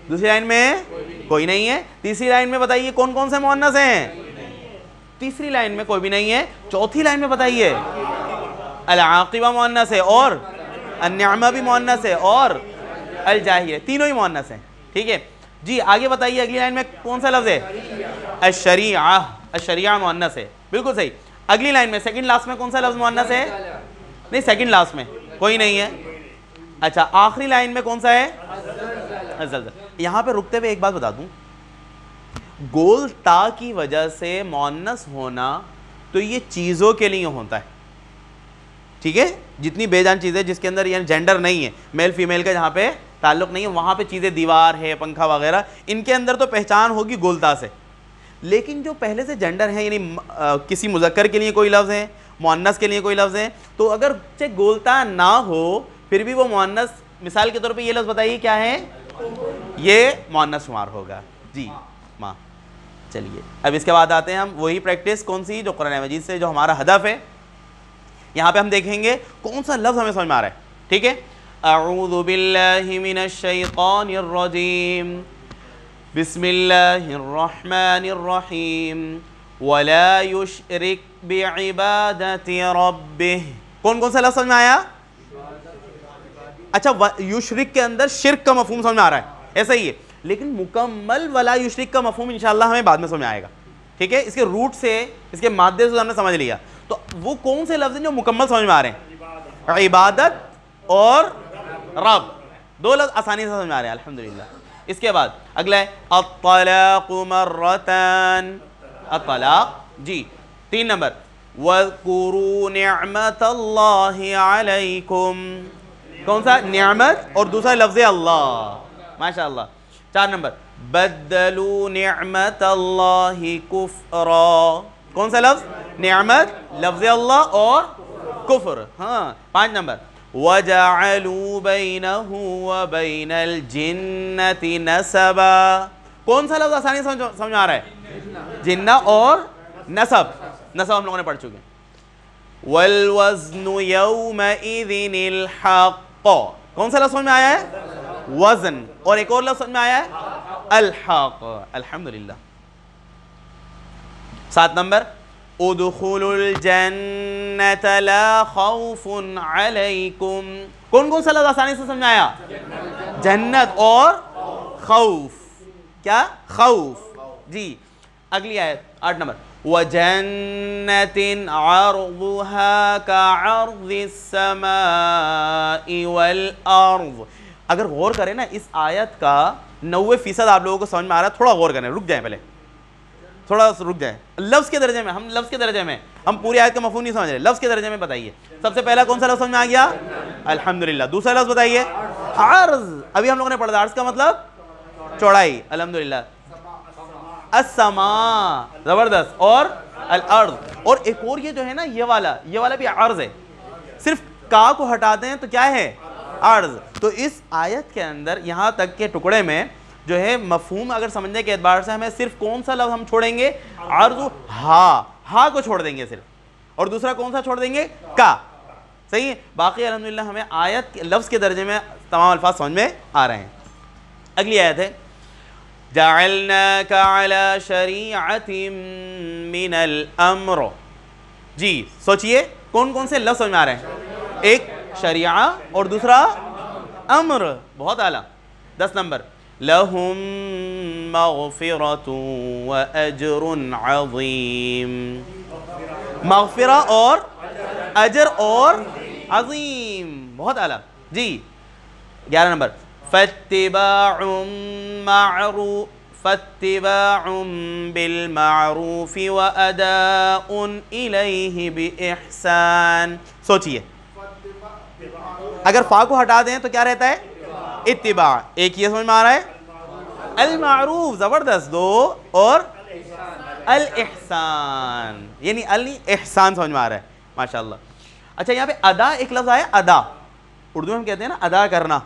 دوسری لائن میں کوئی نہیں ہے. تیسری لائن میں بتائیے کون کون سے مؤنث ہیں؟ تیسری لائن میں کوئی بھی نہیں ہے. چوتھی لائن میں بتائیے. العاقبہ مؤنث ہے, اور النعمہ بھی مؤنث ہے, اور الجاہلیہ, تینوں ہی مؤنث ہیں. ٹھیک ہے. جی آگے بتائیے اگلی لائن میں کون سا لفظ ہے؟ الشریعہ. الشریعہ مؤنث ہے, بالکل صحیح. اگلی لائن میں سیکنڈ لاسٹ میں کون سا لفظ مؤنث ہے؟ نہیں, سیکنڈ لاسٹ میں کوئی نہیں ہے. اچھا آخری لائن میں کون سا ہے؟ الزلزلہ. یہاں پہ رکتے ہوئے ایک بات بتا دوں, گول تا کی وجہ سے مؤنث ہونا تو یہ چیزوں کے لیے ہوتا ہے. ٹھیک ہے, جتنی بے جان چیزیں جس کے اندر یعنی جینڈر نہیں ہے, میل فیمیل کا جہاں پہ تعلق نہیں ہے, وہاں پہ چیزیں دیوار ہے, پنکھا وغیرہ, ان کے اندر تو پہچان ہوگی گولتا سے. لیکن جو پہلے سے جینڈر ہے یعنی کسی مذکر کے لیے کوئی لفظ ہے, مؤنث کے لیے کوئی لفظ ہے, تو اگر گولتا نہ ہو پھر بھی وہ مؤنث, مثال کے طور پہ یہ لفظ بتائیے کیا ہے؟ یہ مؤنث شمار ہوگا. جی ماں. چلیے اب اس کے بعد آتے ہیں ہم وہی پریکٹس کون سی جو قرآن مجید سے جو ہمارا ہدف ہے. یہاں پہ ہم دیکھیں گے کون سا لفظ ہمیں سمجھ میں آ رہا ہے. ٹھیک ہے. اعوذ باللہ من الشیطان الرجیم, بسم اللہ الرحمن الرحیم, ولا یشرک بعبادت ربہ. کون کون سا لفظ سمجھ میں آیا؟ اچھا یشرک کے اندر شرک کا مفہوم سمجھ میں آ رہا ہے, ایسا ہی ہے, لیکن مکمل ولا یشرک کا مفہوم انشاءاللہ ہمیں بعد میں سمجھ میں آئے گا. ٹھیک ہے, اس کے روٹ سے, اس کے مادے سے ہم نے سمجھ لیا. تو وہ کون سے لفظ ہیں جو مکمل سمجھ میں آ رہے ہیں؟ عبادت اور رب, دو لفظ آسانی سے سمجھ میں آ رہے ہیں الحمدللہ. اس کے بعد اگلا ہے الطلاق مرتان. الطلاق. جی 3 نمبر وَاذْكُرُوا نِعْمَةَ اللَّهِ عَلَيْكُمْ. کون سا؟ نعمت اور دوسرا لفظ اللہ. ماشاءاللہ. 4 نمبر بَدَّلُوا نِعْمَةَ اللَّهِ كُفْرًا. کون سا لفظ؟ نعمت، لفظ اللہ اور کفر. ہاں. 5 نمبر وَجَعَلُوا بَيْنَهُ وَبَيْنَ الْجِنَّةِ نَسَبًا. کون سا لفظ آسانی سمجھ آ رہا ہے؟ جنہ اور نسب. نسب ہم لوگوں نے پڑھ چکے ہیں. وَالْوَزْنُ يَوْمَئِذٍ الْحَقُّ. کون سا لفظ سمجھ میں آیا ہے؟ وزن. اور ایک اور لفظ سمجھ میں آیا ہے؟ الحق. الحمدللہ. 7 نمبر ادخلوا الجنة لا خوف علیکم. کون سا لفظ آسانی سے سمجھ میں آیا؟ جنت اور خوف. کیا؟ خوف. جی اگلی آیت 8 نمبر وَجَنَّةٍ عَرْضُهَا كَعَرْضِ السَّمَاءِ وَالْأَرْضِ. اگر غور کریں نا اس آیت کا 90% آپ لوگوں کو سمجھ میں آ رہا ہے. تھوڑا غور کریں, رک جائیں, پہلے تھوڑا رک جائیں. لفظ کے درجے میں ہم لفظ کے درجے میں ہم پوری آیت کا مفہوم نہیں سمجھ رہے. لفظ کے درجے میں بتائیے سب سے پہلا کون سا لفظ سمجھ میں آ گیا؟ الحمدللہ. دوسرا لفظ بتائیے عرض. ابھی ہم لوگوں نے پڑھا عرض کا مطلب چوڑائی. الحمدللہ. السماء. زبردست. اور الارض. اور ایک اور یہ جو ہے نا یہ والا بھی عرض ہے. صرف کا کو ہٹا دیں تو کیا ہے؟ عرض. تو اس آیت کے اندر یہاں تک کے ٹکڑے میں جو ہے مفہوم اگر سمجھنے کے اعتبار سے ہمیں صرف کون سا لفظ ہم چھوڑیں گے؟ عرض. ہا کو چھوڑ دیں گے صرف. اور دوسرا کون سا چھوڑ دیں گے؟ کا. صحیح ہے. باقی الحمدللہ ہمیں آیت لفظ کے درجے میں تمام الفاظ سمجھ میں آ رہے ہیں. اگلی آیت ہے جعلناک علی شریعۃ من الامر. جی سوچئے کون سے لفظ سمجھ میں آ رہے ہیں؟ ایک شریعہ اور دوسرا امر. بہت اعلیٰ. 10 نمبر لہم مغفرۃ واجر عظیم. مغفرہ اور اجر اور عظیم. بہت اعلیٰ. جی 11 نمبر فاتباع بالمعروف واداء الیہ باحسان. سوچئے اگر فا کو ہٹا دیں تو کیا رہتا ہے؟ اتباع. ایک یہ سمجھ میں آ رہا ہے المعروف. زبردست. 2 اور الاحسان یعنی الاحسان سمجھ میں آ رہا ہے. ماشاءاللہ. اچھا یہاں پہ ادا ایک لفظ آیا ادا. اردو میں ہم کہتے ہیں نا ادا کرنا,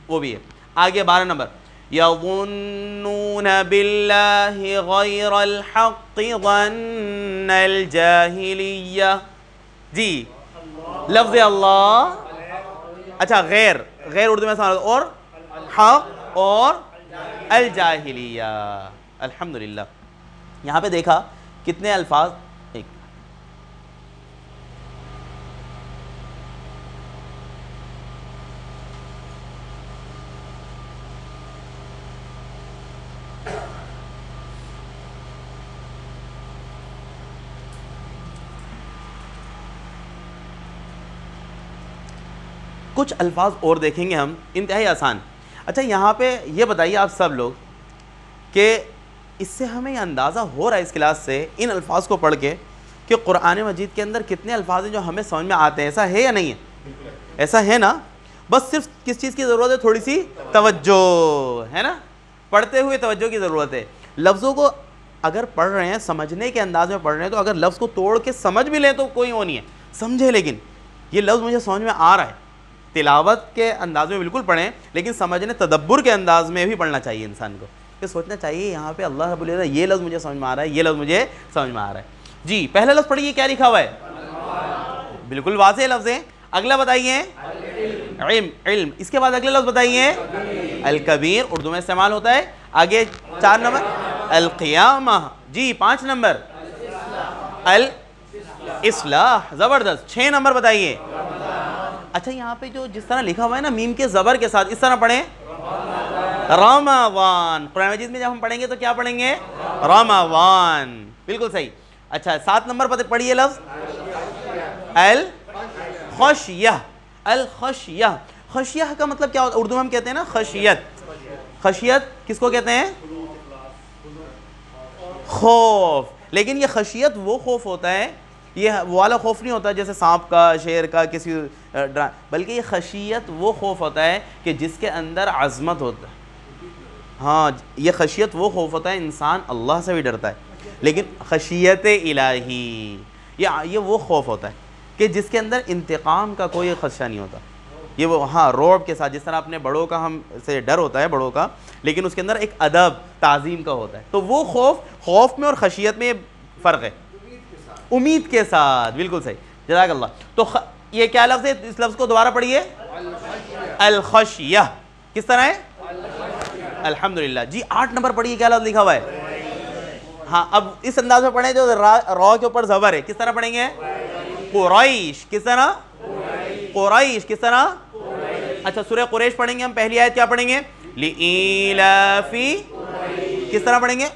وہ بھی ہے. آگے 12 نمبر یظنون باللہ غیر الحق ظن الجاہلیہ. جی لفظ اللہ. اچھا غیر اردو میں سمجھ اور حق اور الجاہلیہ. الحمدللہ. یہاں پہ دیکھا کتنے الفاظ. ایک کچھ الفاظ اور دیکھیں گے ہم انتہائی آسان. اچھا یہاں پہ یہ بتائیے آپ سب لوگ کہ اس سے ہمیں یہ اندازہ ہو رہا ہے اس کلاس سے ان الفاظ کو پڑھ کے کہ قرآن مجید کے اندر کتنے الفاظ ہیں جو ہمیں سمجھ میں آتے ہیں. ایسا ہے یا نہیں ہے؟ ایسا ہے نا. بس صرف کس چیز کی ضرورت ہے؟ تھوڑی سی توجہ ہے نا. پڑھتے ہوئے توجہ کی ضرورت ہے. لفظوں کو اگر پڑھ رہے ہیں سمجھنے کے انداز میں پڑھ رہے ہیں تو اگر لفظ کو توڑ کے سمجھ بھی لیں تو کوئی وہ نہیں ہے. سمجھے لیکن یہ لفظ مجھے سمجھ میں آ رہا ہے. تلاوت کے انداز میں بالکل پڑھیں لیکن سمجھنے تدبر کے انداز میں بھی پڑھنا چاہیے انسان کو. کہ سوچنا چاہیے یہاں پہ اللہ رب العزت یہ لفظ مجھے سمجھ میں آ رہا ہے, یہ لفظ مجھے سمجھ میں آ رہا ہے. جی پہلا لفظ پڑھیے کیا لکھا ہوا ہے؟ بالکل واضح لفظ ہے. اگلا بتائیے علم. اس کے بعد اگلا لفظ بتائیے الکبیر. اردو میں استعمال ہوتا ہے. آگے 4 نمبر القیامہ. جی 5 نمبر الاصلاح. زبردست. 6 نمبر بتائیے. اچھا یہاں پہ جو جس طرح لکھا ہوا ہے نا میم کے زبر کے ساتھ اس طرح پڑھیں رمضان. قرآن مجید میں جب ہم پڑھیں گے تو کیا پڑھیں گے؟ رمضان. بالکل صحیح. اچھا 7 نمبر پر پڑھیے لفظ الخشیہ. الخشیہ. خشیہ کا مطلب کیا ہوتا ہے؟ اردو میں ہم کہتے ہیں نا خشیت. خشیت کس کو کہتے ہیں؟ خوف. لیکن یہ خشیت وہ خوف ہوتا ہے، یہ وہ والا خوف نہیں ہوتا جیسے سانپ کا، شیر کا، کسی بلکہ یہ خشیت وہ خوف ہوتا ہے کہ جس کے اندر عظمت ہوتا ہے. ہاں یہ خشیت وہ خوف ہوتا ہے، انسان اللہ سے بھی ڈرتا ہے، لیکن خشیت الہی یہ وہ خوف ہوتا ہے کہ جس کے اندر انتقام کا کوئی خدشہ نہیں ہوتا. یہ وہ ہاں رعب کے ساتھ، جس طرح اپنے بڑوں کا ہم سے ڈر ہوتا ہے بڑوں کا، لیکن اس کے اندر ایک ادب تعظیم کا ہوتا ہے. تو وہ خوف میں اور خشیت میں یہ فرق ہے. امید کے ساتھ، بالکل صحیح، جزاک اللہ. تو یہ کیا لفظ ہے؟ اس لفظ کو دوبارہ پڑھیے. الخشیہ. کس طرح ہے؟ الحمدللہ. جی 8 نمبر پڑھیے، کیا لفظ لکھا ہوا ہے؟ ہاں اب اس انداز میں پڑھیں جو را کے اوپر زبر ہے. کس طرح پڑھیں گے؟ قریش. کس طرح؟ قریش. کس طرح؟ اچھا سورہ قریش پڑھیں گے ہم. پہلی آیت کیا پڑھیں گے؟ لِإِيلَافِ. کس طرح پڑھیں گے؟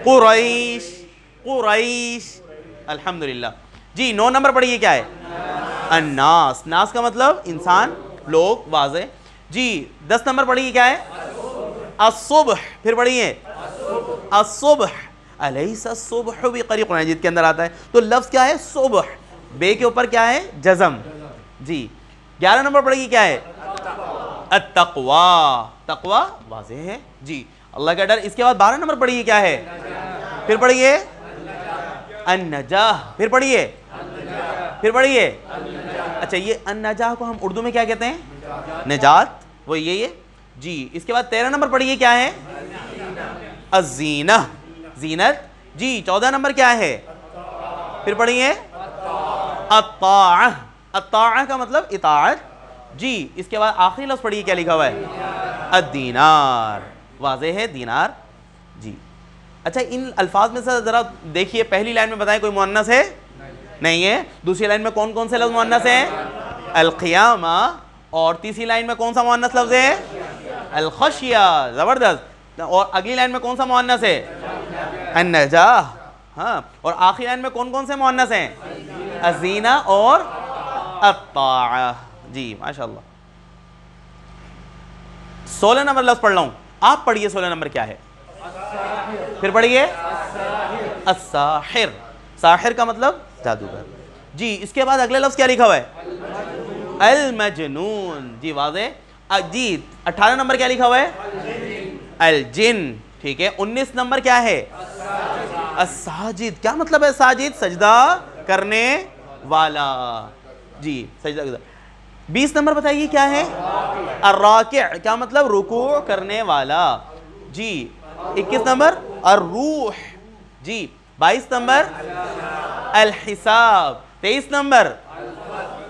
قریش. قریش. الحمدللہ. جی 9 نمبر پڑھیے، کیا ہے؟ الناس. ناس کا مطلب انسان، لوگ، واضح. جی 10 نمبر پڑھیے، کیا ہے؟ الصبح. پھر پڑھیے الصبح. الیس الصبح بقریب، قرآن مجید کے اندر آتا ہے. تو لفظ کیا ہے؟ صبح. بے کے اوپر کیا ہے؟ جزم. جی 11 نمبر پڑھیے، کیا ہے؟ التقوی. تقوی واضح ہے جی، اللہ کا ڈر. اس کے بعد 12 نمبر پڑھیے، کیا ہے؟ پھر پڑھیے النجاح. پھر پڑھیے اچھا یہ النجاح کو ہم اردو میں کیا کہتے ہیں؟ نجات. وہ یہ جی. اس کے بعد 13 نمبر پڑھیے، کیا ہے؟ الزینہ. زینت. جی 14 نمبر کیا ہے؟ پھر پڑھیے الطاعہ. الطاعہ کا مطلب اطاعت. جی اس کے بعد آخری لفظ پڑھیے، کیا لکھا ہوا ہے؟ الدینار. واضح ہے دینار. جی اچھا ان الفاظ میں سے ذرا دیکھیے، پہلی لائن میں بتائیں کوئی مؤنث ہے؟ نہیں ہے. دوسری لائن میں کون کون سے لفظ مؤنث ہیں؟ القیامہ. اور تیسری لائن میں کون سا مؤنث لفظ ہے؟ الخشیہ. زبردست. اور اگلی لائن میں کون سا مؤنث ہے؟ النجاح. ہاں اور آخری لائن میں کون کون سے مؤنث ہیں؟ الزینہ اور الطاعہ. جی ماشاءاللہ. 16 نمبر لفظ پڑھ رہا ہوں، آپ پڑھیے 16 نمبر کیا ہے؟ پھر پڑھیے الساحر. ساحر کا مطلب جادوگر. جی اس کے بعد اگلے لفظ کیا لکھا ہوا ہے؟ المجنون. جی واضح. جی 18 نمبر کیا لکھا ہوا ہے؟ الجن. ٹھیک ہے. 19 نمبر کیا ہے؟ الساجد. کیا مطلب ہے ساجد؟ سجدہ کرنے والا. جی سجدہ. 20 نمبر بتائیے کیا ہے؟ الراکع. کیا مطلب؟ رکوع کرنے والا. جی 21 نمبر الروح. جی 22 نمبر الحساب. 23 نمبر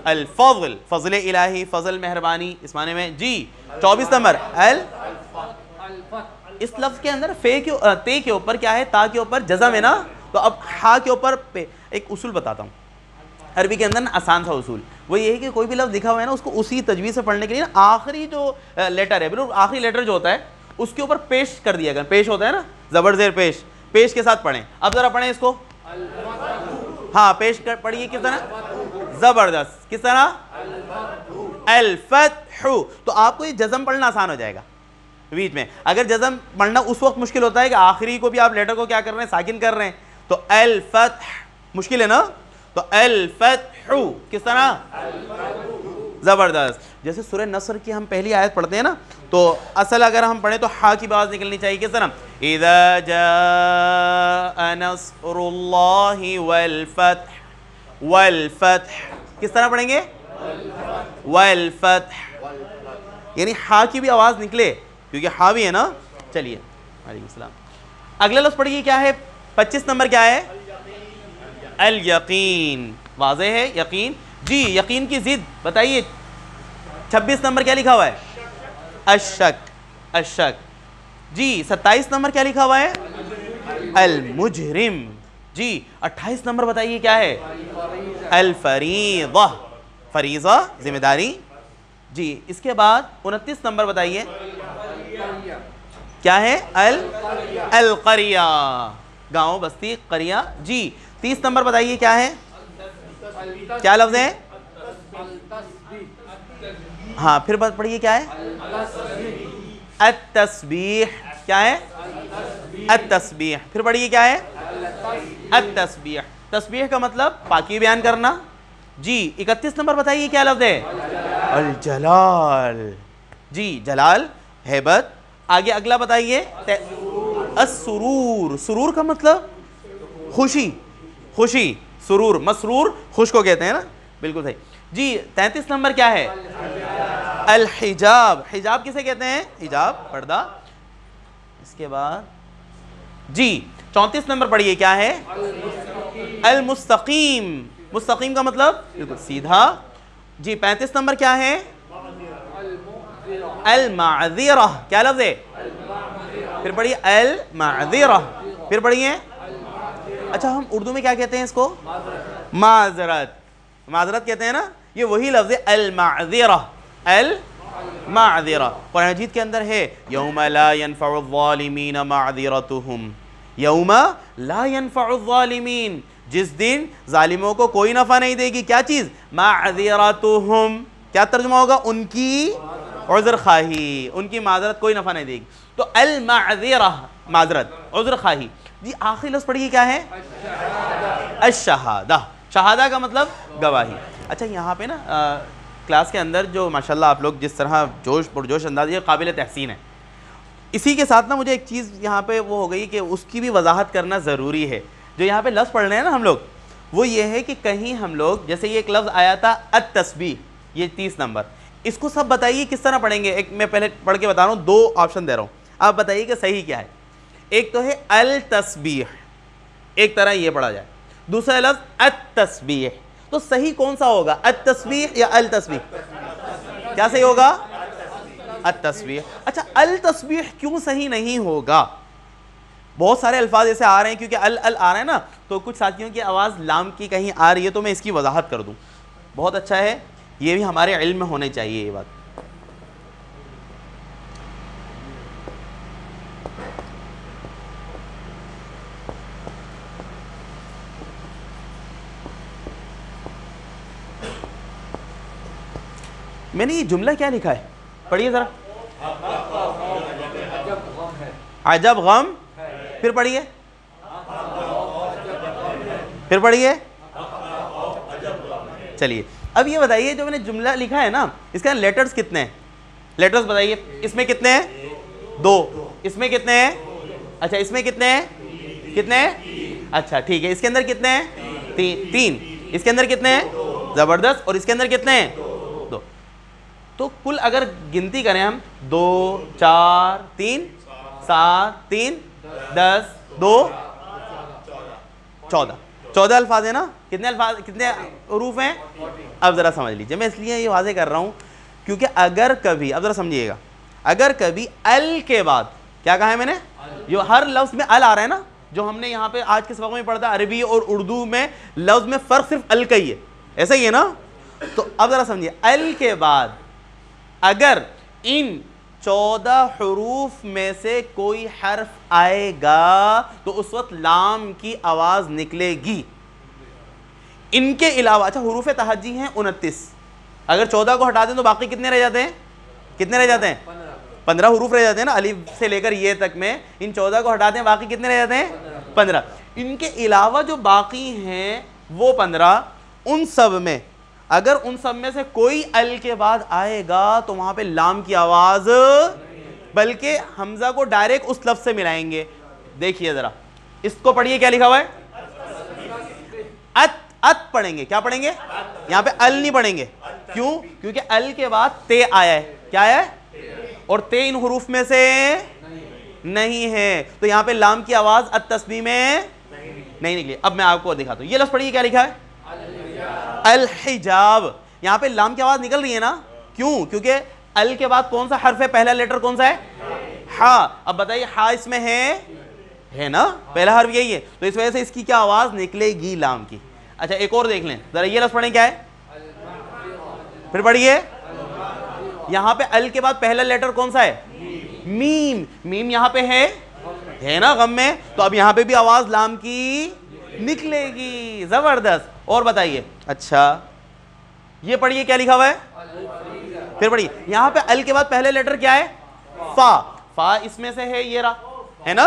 الفضل. فضل الہی، فضل مہربانی اس معنی میں. جی 24 نمبر اس لفظ کے اندر تے کے اوپر کیا ہے؟ تا کے اوپر جزم ہے نا. تو اب ہا کے اوپر ایک اصول بتاتا ہوں عربی کے اندر نا، آسان سا اصول. وہ یہ ہے کہ کوئی بھی لفظ لکھا ہوا ہے نا، اس کو اسی تجویز سے پڑھنے کے لیے نا آخری جو لیٹر ہے، بالکل آخری لیٹر جو ہوتا ہے اس کے اوپر پیش کر دیا گیا. پیش ہوتا ہے نا، زبر زیر پیش. پیش کے ساتھ پڑھیں. اب ذرا پڑھیں اس کو. ہاں پیش پڑھیے. کس طرح؟ زبردست. کس طرح؟ الفتح. تو آپ کو یہ جزم پڑھنا آسان ہو جائے گا بیچ میں. اگر جزم پڑھنا اس وقت مشکل ہوتا ہے کہ آخری کو بھی آپ لیٹر کو کیا کر رہے ہیں؟ ساکن کر رہے ہیں. تو الفتح مشکل ہے نا. تو الفتح کس طرح؟ زبردست. جیسے سورہ نصر کی ہم پہلی آیت پڑھتے ہیں نا، تو اصل اگر ہم پڑھیں تو ہا کی آواز نکلنی چاہیے. کس طرح؟ اذا جاء نصر اللہ والفتح. والفتح کس طرح پڑھیں گے؟ والفتح. یعنی ہا کی بھی آواز نکلے کیونکہ ہا بھی ہے نا. چلیے وعلیکم السلام. اگلا لفظ پڑھیے کیا ہے؟ 25 نمبر کیا ہے؟ الیقین. واضح ہے یقین. جی یقین کی ضد بتائیے. 26 نمبر کیا لکھا ہوا ہے؟ الشک. الشک. جی 27 نمبر کیا لکھا ہوا ہے؟ المجرم. جی 28 نمبر بتائیے کیا ہے؟ الفریضہ. فریضہ ذمہ داری. جی اس کے بعد 29 نمبر بتائیے کیا ہے؟ القریہ. گاؤں، بستی، قریہ. جی 30 نمبر بتائیے کیا ہے؟ کیا لفظ ہے؟ ہاں پھر بات پڑھیے کیا ہے؟ التسبیح. کیا ہے؟ التسبیح. پھر پڑھیے کیا ہے؟ التسبیح. تسبیح کا مطلب پاکی بیان کرنا. جی 31 نمبر بتائیے کیا لفظ ہے؟ الجلال. جی جلال ہیبت. آگے اگلا بتائیے. السرور. سرور کا مطلب خوشی. خوشی سرور. مسرور خوش کو کہتے ہیں نا. بالکل صحیح. جی 33 نمبر کیا ہے؟ الحجاب. حجاب کسے کہتے ہیں؟ حجاب پردہ. اس کے بعد جی 34 نمبر پڑھیے کیا ہے؟ المستقیم. مستقیم کا مطلب بالکل سیدھا. جی 35 نمبر کیا ہے؟ المعذرہ. کیا لفظ ہے؟ پھر پڑھیے المعذرہ. پھر پڑھیے. اچھا ہم اردو میں کیا کہتے ہیں اس کو؟ معذرت. معذرت کہتے ہیں نا. یہ وہی لفظ ہے المعذرہ. المعذرہ قرآن مجید کے اندر ہے یوم لا ينفع الظالمین معذرتهم. یوم لا ينفع الظالمین. جس دن ظالموں کو کوئی نفع نہیں دے گی. کیا چیز؟ معذرتهم. کیا ترجمہ ہوگا؟ ان کی عذر خواہی. ان کی معذرت کوئی نفع نہیں دے گی. تو المعذرہ معذرت عذر خواہی. جی آخری لفظ پڑھیے کیا ہے؟ الشہادہ. شہادہ کا مطلب گواہی. اچھا یہاں پہ نا کلاس کے اندر جو ماشاءاللہ آپ لوگ جس طرح جوش پرجوش انداز یہ قابل تحسین ہے. اسی کے ساتھ نا مجھے ایک چیز یہاں پہ وہ ہو گئی کہ اس کی بھی وضاحت کرنا ضروری ہے. جو یہاں پہ لفظ پڑھ رہے ہیں نا ہم لوگ وہ یہ ہے کہ کہیں ہم لوگ جیسے یہ ایک لفظ آیا تھا التسبیح. یہ 30 نمبر اس کو سب بتائیے کس طرح پڑھیں گے. ایک میں پہلے پڑھ کے بتا رہا ہوں. 2 آپشن دے رہا ہوں. آپ بتائیے کہ صحیح کیا ہے. ایک تو ہے التسبیح. ایک طرح یہ پڑھا جائے. دوسرا لفظ التسبیح. تو صحیح کون سا ہوگا؟ التسبیح یا التسبیح؟ کیا صحیح ہوگا؟ التسبیح. اچھا التسبیح کیوں صحیح نہیں ہوگا؟ بہت سارے الفاظ ایسے آ رہے ہیں کیونکہ ال آ رہے ہیں نا تو کچھ ساتھیوں کی آواز لام کی کہیں آ رہی ہے تو میں اس کی وضاحت کر دوں. بہت اچھا ہے. یہ بھی ہمارے علم میں ہونے چاہیے یہ بات. میں نے یہ جملہ کیا لکھا ہے پڑھیے ذرا. عجب غم. پھر پڑھیے. پھر پڑھیے. چلیے اب یہ بتائیے جو میں نے جملہ لکھا ہے نا اس کا لیٹرز کتنے ہیں؟ لیٹرز بتائیے. اس میں کتنے ہیں؟ 2. اس میں کتنے ہیں؟ اچھا اس میں کتنے ہیں؟ کتنے ہیں؟ اچھا ٹھیک ہے. اس کے اندر کتنے ہیں؟ 3. اس کے اندر کتنے ہیں؟ زبردست. اور اس کے اندر کتنے ہیں؟ 2. تو کل اگر گنتی کریں ہم 2 4 3 7 3 10 2 14 الفاظ ہیں نا. کتنے الفاظ کتنے حروف ہیں؟ اب ذرا سمجھ لیجئے. میں اس لیے یہ واضح کر رہا ہوں کیونکہ اگر کبھی اب ذرا سمجھیے گا اگر کبھی ال کے بعد کیا کہا ہے میں نے؟ جو ہر لفظ میں ال آ رہا ہے نا جو ہم نے یہاں پہ آج کے سبق میں پڑھا تھا عربی اور اردو میں لفظ میں فرق صرف ال کا ہی ہے. ایسا ہی ہے نا. تو اب ذرا سمجھیے ال کے بعد اگر ان 14 حروف میں سے کوئی حرف آئے گا تو اس وقت لام کی آواز نکلے گی. ان کے علاوہ اچھا حروف تہجی ہیں 29. اگر 14 کو ہٹا دیں تو باقی کتنے رہ جاتے ہیں؟ کتنے رہ جاتے ہیں؟ 15 حروف رہ جاتے ہیں نا الف سے لے کر یہ تک میں. ان 14 کو ہٹا دیں باقی کتنے رہ جاتے ہیں؟ 15. ان کے علاوہ جو باقی ہیں وہ 15 ان سب میں اگر ان سب میں سے کوئی ال کے بعد آئے گا تو وہاں پہ لام کی آواز بلکہ حمزہ کو ڈائریکٹ اس لفظ سے ملائیں گے. دیکھیے ذرا اس کو پڑھیے کیا لکھا ہوا ہے؟ ات پڑھیں گے. کیا پڑھیں گے؟ یہاں پہ ال نہیں پڑھیں گے. کیوں؟ کیونکہ ال کے بعد تے آیا ہے. کیا ہے؟ اور تے ان حروف میں سے نہیں ہے تو یہاں پہ لام کی آواز التسبیح میں نہیں نکلی. اب میں آپ کو دکھاتا ہوں. یہ لفظ پڑھیے کیا لکھا ہے؟ الحجاب. یہاں پہ لام کی آواز نکل رہی ہے نا. کیوں؟ کیونکہ ال کے بعد کون سا حرف ہے؟ پہلا لیٹر کون سا ہے؟ ہا. اب بتائیے ہا اس میں ہے نا پہلا حرف یہی ہے تو اس وجہ سے اس کی کیا آواز نکلے گی؟ لام کی. اچھا ایک اور دیکھ لیں ذرا. یہ لفظ پڑھیں کیا ہے؟ پھر پڑھیے. یہاں پہ ال کے بعد پہلا لیٹر کون سا ہے؟ میم. میم یہاں پہ ہے نا غم میں تو اب یہاں پہ بھی آواز لام کی نکلے گی. زبردست. اور بتائیے. اچھا یہ پڑھیے کیا لکھا ہوا ہے؟ پھر پڑھیے. یہاں پہ ال کے بعد پہلے لیٹر کیا ہے؟ فا. فا اس میں سے ہے یہ رہا ہے نا.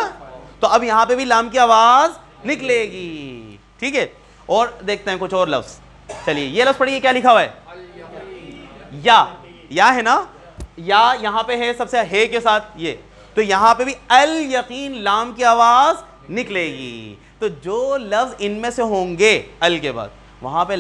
تو اب یہاں پہ بھی لام کی آواز نکلے گی. ٹھیک ہے, اور دیکھتے ہیں کچھ اور لفظ. چلیے یہ لفظ پڑھیے, کیا لکھا ہوا ہے؟ یا ہے نا, یا یہاں پہ ہے سب سے ہے کے ساتھ یہ, تو یہاں پہ بھی الیقین لام کی آواز نکلے گی. تو جو لفظ ان میں سے ہوں گے ال کے بعد, وہاں پہ